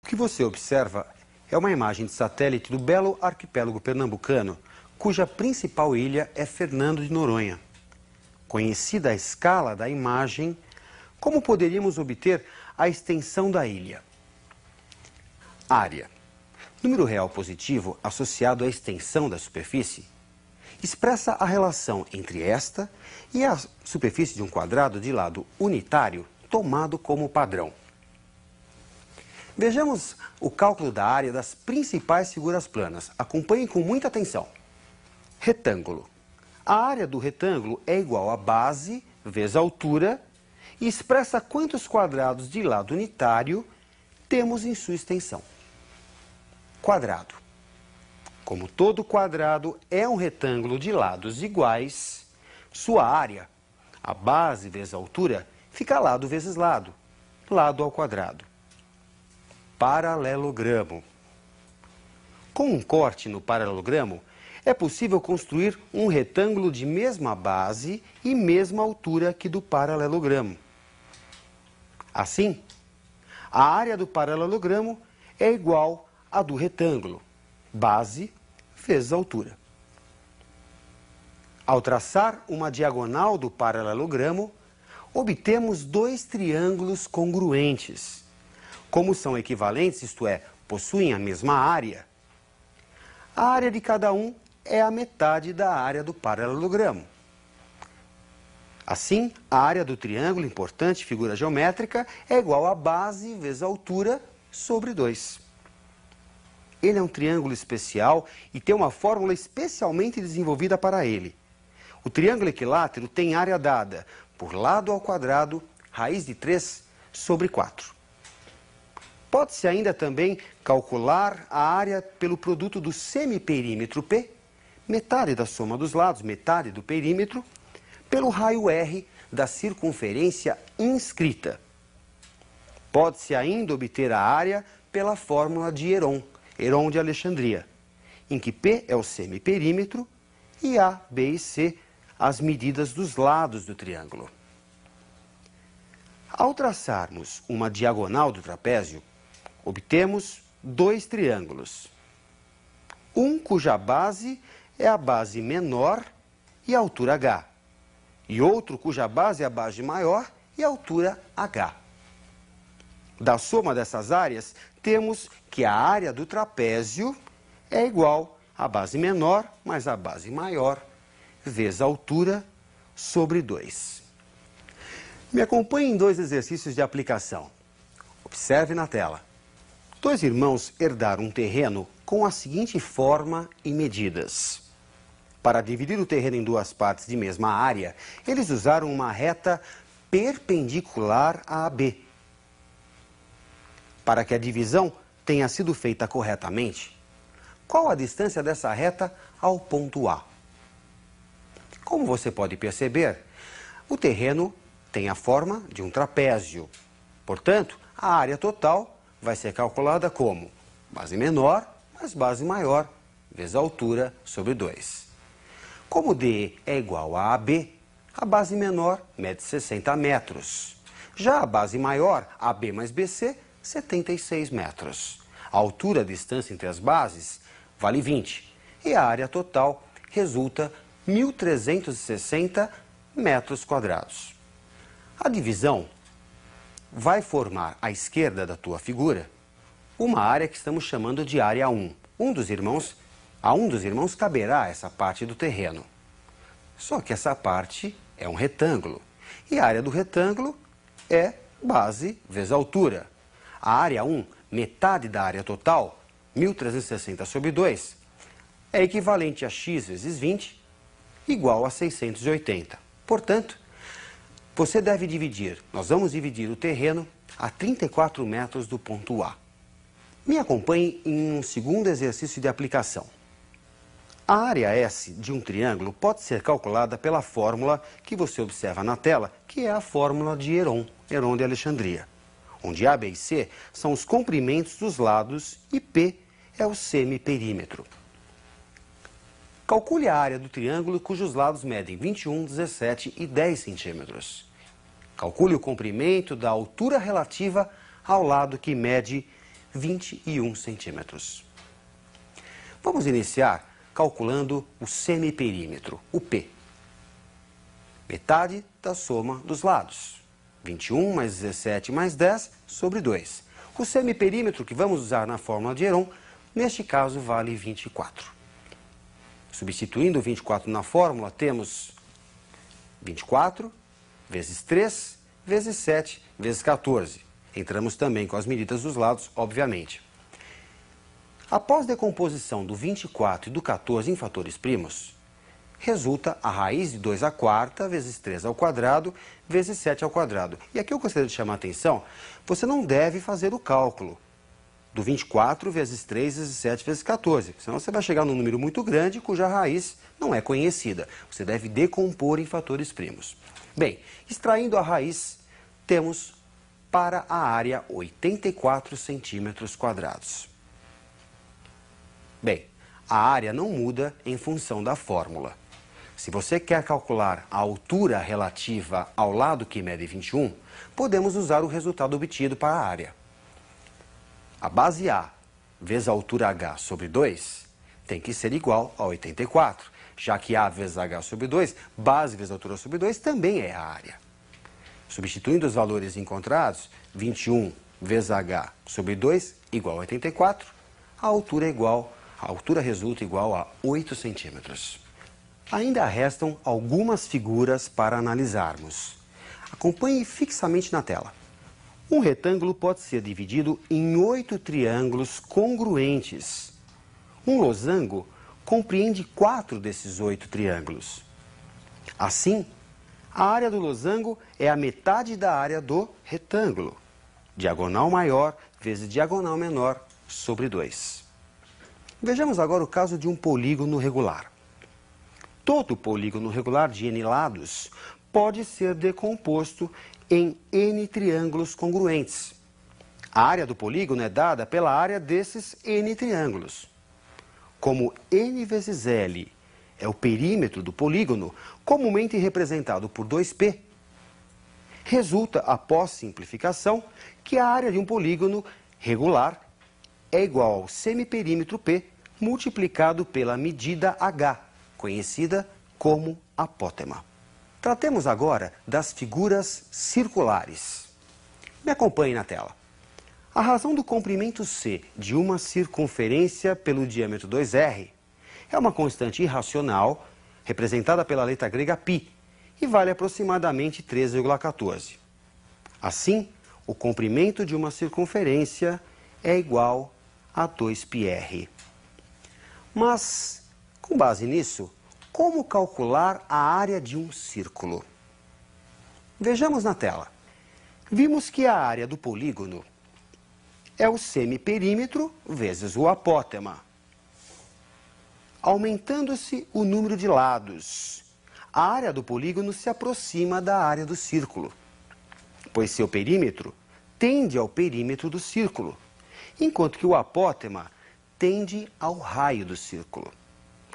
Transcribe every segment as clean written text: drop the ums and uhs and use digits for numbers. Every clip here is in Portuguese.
O que você observa é uma imagem de satélite do belo arquipélago pernambucano, cuja principal ilha é Fernando de Noronha. Conhecida a escala da imagem, como poderíamos obter a extensão da ilha? Área. Número real positivo associado à extensão da superfície expressa a relação entre esta e a superfície de um quadrado de lado unitário tomado como padrão. Vejamos o cálculo da área das principais figuras planas. Acompanhem com muita atenção. Retângulo. A área do retângulo é igual a base vezes a altura e expressa quantos quadrados de lado unitário temos em sua extensão. Quadrado. Como todo quadrado é um retângulo de lados iguais, sua área, a base vezes a altura, fica lado vezes lado, lado ao quadrado. Paralelogramo. Com um corte no paralelogramo, é possível construir um retângulo de mesma base e mesma altura que do paralelogramo. Assim, a área do paralelogramo é igual à do retângulo, base vezes altura. Ao traçar uma diagonal do paralelogramo, obtemos dois triângulos congruentes. Como são equivalentes, isto é, possuem a mesma área, a área de cada um é a metade da área do paralelogramo. Assim, a área do triângulo, importante figura geométrica, é igual a base vezes a altura sobre 2. Ele é um triângulo especial e tem uma fórmula especialmente desenvolvida para ele. O triângulo equilátero tem área dada por lado ao quadrado, raiz de 3 sobre 4. Pode-se ainda também calcular a área pelo produto do semiperímetro P, metade da soma dos lados, metade do perímetro, pelo raio R da circunferência inscrita. Pode-se ainda obter a área pela fórmula de Heron de Alexandria, em que P é o semiperímetro e A, B e C as medidas dos lados do triângulo. Ao traçarmos uma diagonal do trapézio, obtemos dois triângulos. Um cuja base é a base menor e a altura H, e outro cuja base é a base maior e a altura H. Da soma dessas áreas, temos que a área do trapézio é igual à base menor mais a base maior vezes a altura sobre 2. Me acompanhe em dois exercícios de aplicação. Observe na tela. Dois irmãos herdaram um terreno com a seguinte forma e medidas. Para dividir o terreno em duas partes de mesma área, eles usaram uma reta perpendicular a AB. Para que a divisão tenha sido feita corretamente, qual a distância dessa reta ao ponto A? Como você pode perceber, o terreno tem a forma de um trapézio. Portanto, a área total vai ser calculada como base menor mais base maior vezes a altura sobre 2. Como DE é igual a AB, a base menor mede 60 metros. Já a base maior, AB mais BC, 76 metros. A altura, a distância entre as bases, vale 20. E a área total resulta 1.360 metros quadrados. A divisão vai formar à esquerda da tua figura uma área que estamos chamando de área 1. A um dos irmãos caberá essa parte do terreno. Só que essa parte é um retângulo. E a área do retângulo é base vezes altura. A área 1, metade da área total, 1.360 sobre 2, é equivalente a x vezes 20, igual a 680. Portanto, você deve dividir, nós vamos dividir o terreno a 34 metros do ponto A. Me acompanhe em um segundo exercício de aplicação. A área S de um triângulo pode ser calculada pela fórmula que você observa na tela, que é a fórmula de Heron de Alexandria, onde A, B e C são os comprimentos dos lados e P é o semiperímetro. Calcule a área do triângulo cujos lados medem 21, 17 e 10 centímetros. Calcule o comprimento da altura relativa ao lado que mede 21 centímetros. Vamos iniciar calculando o semiperímetro, o P. Metade da soma dos lados. 21 mais 17 mais 10 sobre 2. O semiperímetro que vamos usar na fórmula de Heron, neste caso, vale 24. Substituindo 24 na fórmula, temos 24 vezes 3 vezes 7 vezes 14. Entramos também com as medidas dos lados, obviamente. Após decomposição do 24 e do 14 em fatores primos, resulta a raiz de 2 à quarta vezes 3 ao quadrado vezes 7 ao quadrado. E aqui eu gostaria de chamar a atenção, você não deve fazer o cálculo do 24 vezes 3 vezes 7 vezes 14, senão você vai chegar num número muito grande cuja raiz não é conhecida. Você deve decompor em fatores primos. Bem, extraindo a raiz, temos para a área 84 centímetros quadrados. Bem, a área não muda em função da fórmula. Se você quer calcular a altura relativa ao lado que mede 21, podemos usar o resultado obtido para a área. A base A vezes a altura H sobre 2 tem que ser igual a 84, já que A vezes H sobre 2, base vezes altura sobre 2, também é a área. Substituindo os valores encontrados, 21 vezes H sobre 2 igual a 84, a altura resulta igual a 8 centímetros. Ainda restam algumas figuras para analisarmos. Acompanhe fixamente na tela. Um retângulo pode ser dividido em 8 triângulos congruentes. Um losango compreende 4 desses 8 triângulos. Assim, a área do losango é a metade da área do retângulo. Diagonal maior vezes diagonal menor sobre 2. Vejamos agora o caso de um polígono regular. Todo polígono regular de n lados pode ser decomposto em n triângulos congruentes. A área do polígono é dada pela área desses n triângulos. Como n vezes L é o perímetro do polígono, comumente representado por 2π, resulta, após simplificação, que a área de um polígono regular é igual ao semiperímetro P multiplicado pela medida H, conhecida como apótema. Tratemos agora das figuras circulares. Me acompanhe na tela. A razão do comprimento C de uma circunferência pelo diâmetro 2r é uma constante irracional representada pela letra grega π e vale aproximadamente 13,14. Assim, o comprimento de uma circunferência é igual a 2πr. Mas, com base nisso, como calcular a área de um círculo? Vejamos na tela. Vimos que a área do polígono é o semiperímetro vezes o apótema. Aumentando-se o número de lados, a área do polígono se aproxima da área do círculo, pois seu perímetro tende ao perímetro do círculo, enquanto que o apótema tende ao raio do círculo.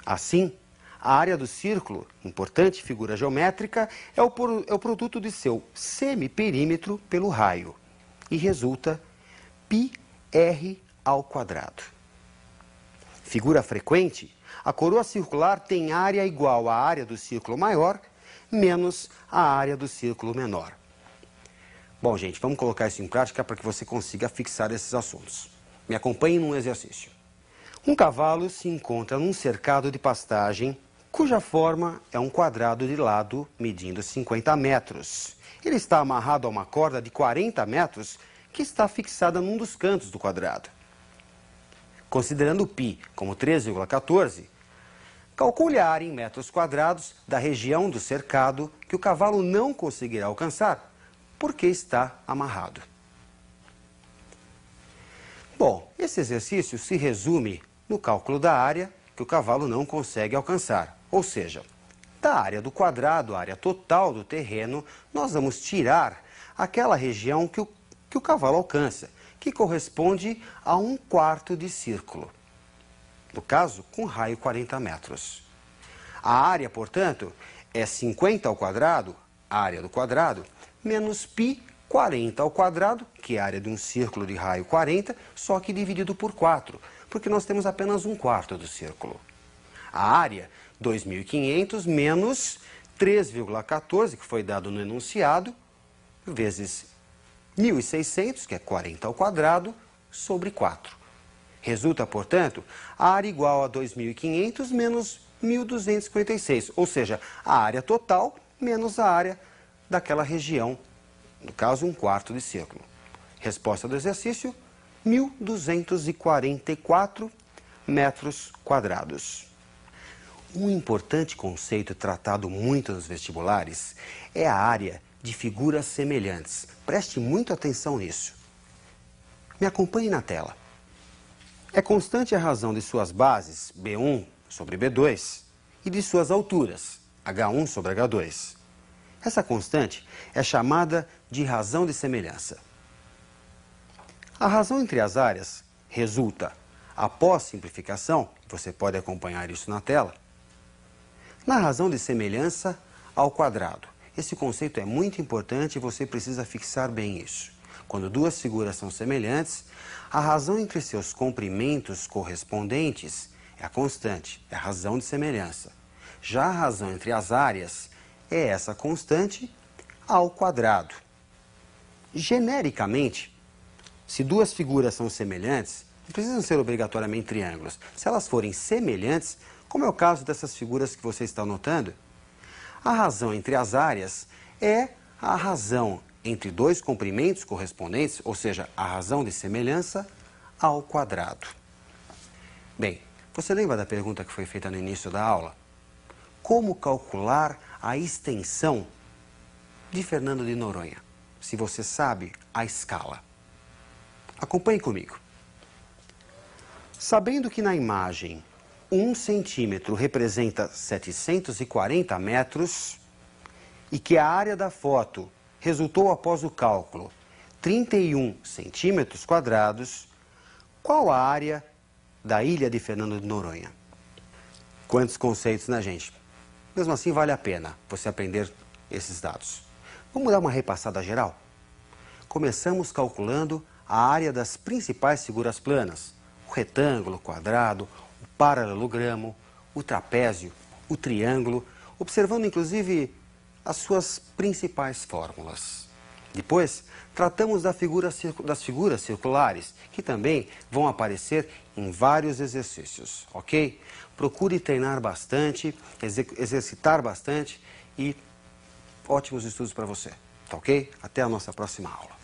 Assim, a área do círculo, importante figura geométrica, é o produto de seu semiperímetro pelo raio e resulta πr ao quadrado. Figura frequente, a coroa circular tem área igual à área do círculo maior menos a área do círculo menor. Bom, gente, vamos colocar isso em prática para que você consiga fixar esses assuntos. Me acompanhe num exercício. Um cavalo se encontra num cercado de pastagem cuja forma é um quadrado de lado medindo 50 metros. Ele está amarrado a uma corda de 40 metros que está fixada num dos cantos do quadrado. Considerando π como 13,14, calcule a área em metros quadrados da região do cercado que o cavalo não conseguirá alcançar porque está amarrado. Bom, esse exercício se resume no cálculo da área que o cavalo não consegue alcançar. Ou seja, da área do quadrado, a área total do terreno, nós vamos tirar aquela região que o cavalo alcança, que corresponde a 1/4 de círculo. No caso, com raio 40 metros. A área, portanto, é 50 ao quadrado, a área do quadrado, menos π 40 ao quadrado, que é a área de um círculo de raio 40, só que dividido por 4, porque nós temos apenas 1/4 do círculo. A área, 2.500 menos 3,14, que foi dado no enunciado, vezes 1.600, que é 40 ao quadrado, sobre 4. Resulta, portanto, a área igual a 2.500 menos 1.256, ou seja, a área total menos a área daquela região, no caso, 1/4 de círculo. Resposta do exercício, 1.244 metros quadrados. Um importante conceito tratado muito nos vestibulares é a área de figuras semelhantes. Preste muita atenção nisso. Me acompanhe na tela. É constante a razão de suas bases, B1 sobre B2, e de suas alturas, H1 sobre H2. Essa constante é chamada de razão de semelhança. A razão entre as áreas resulta, após simplificação, você pode acompanhar isso na tela, na razão de semelhança ao quadrado. Esse conceito é muito importante e você precisa fixar bem isso. Quando duas figuras são semelhantes, a razão entre seus comprimentos correspondentes é a constante, é a razão de semelhança. Já a razão entre as áreas é essa constante ao quadrado. Genericamente, se duas figuras são semelhantes, não precisam ser obrigatoriamente triângulos. Se elas forem semelhantes, como é o caso dessas figuras que você está notando, a razão entre as áreas é a razão entre dois comprimentos correspondentes, ou seja, a razão de semelhança ao quadrado. Bem, você lembra da pergunta que foi feita no início da aula? Como calcular a extensão de Fernando de Noronha, se você sabe a escala? Acompanhe comigo. Sabendo que na imagem 1 centímetro representa 740 metros e que a área da foto resultou após o cálculo 31 centímetros quadrados, qual a área da ilha de Fernando de Noronha? Quantos conceitos, né, gente? Mesmo assim, vale a pena você aprender esses dados. Vamos dar uma repassada geral? Começamos calculando a área das principais figuras planas: o retângulo, o quadrado, o paralelogramo, o trapézio, o triângulo, observando inclusive as suas principais fórmulas. Depois, tratamos das figuras circulares, que também vão aparecer em vários exercícios, ok? Procure treinar bastante, exercitar bastante e ótimos estudos para você, tá ok? Até a nossa próxima aula.